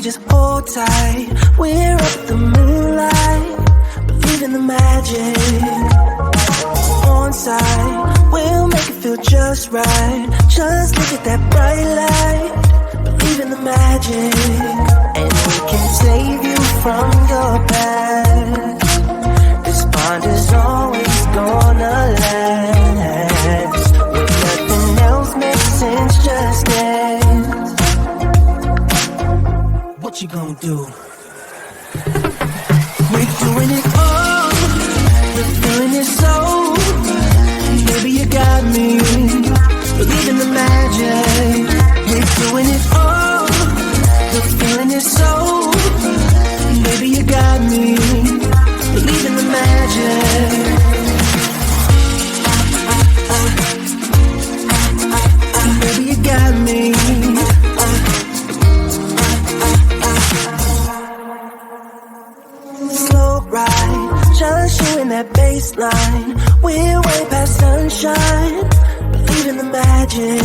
just hold tight. We're up the moonlight, believe in the magic. On side, we'll make it feel just right. Just look at that bright light, believe in the magic. And we can save you from your past. This bond is always gonna last. When nothing else makes sense, just dance. What you gonna do? We're doing it all, the feeling is so. Baby, you got me, believe in the magic. We're doing it all, the feeling is so. Baby, you got me, believe in the magic. Baby, you got me. Slow ride, just you in that baseline. We're way past sunshine, believe in the magic.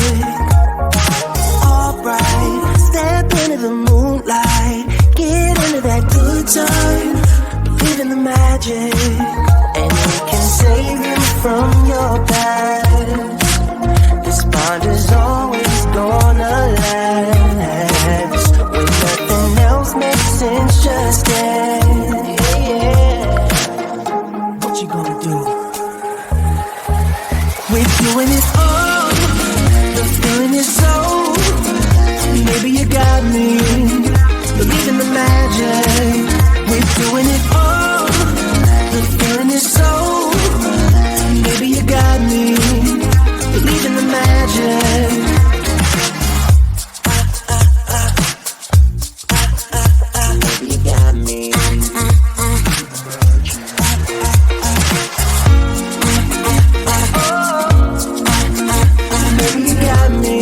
Alright, step into the moonlight, get into that good time, believe in the magic. And we can save you from your past. This bond is always gonna last. When nothing else makes sense, just dance. Yeah. What you gonna do? We're doing it all, the feeling is so. Baby, you got me, believe in the magic. We're doing it all, the feeling is so. Baby, you got me, believe in the magic. Baby, you got me. Baby, you got me.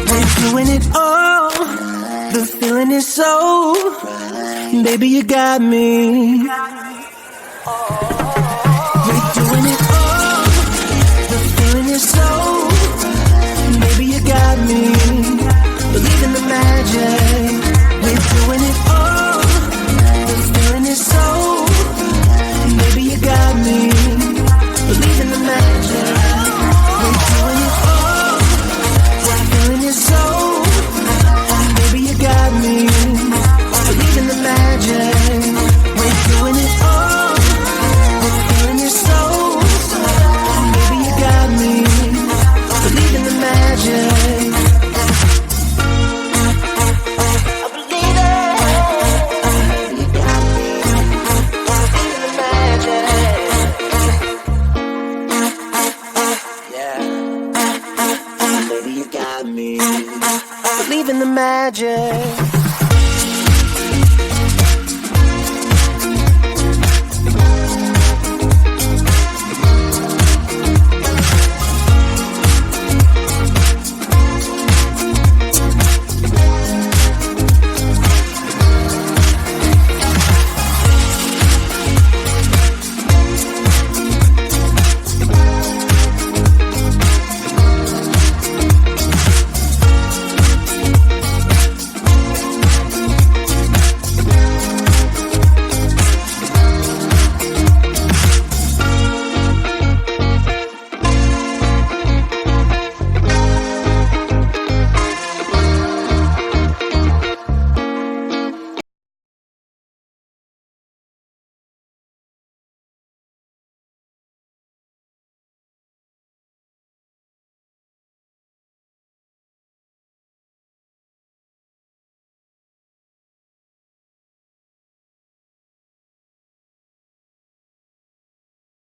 We're doing it all, the feeling is so. Baby, you got me.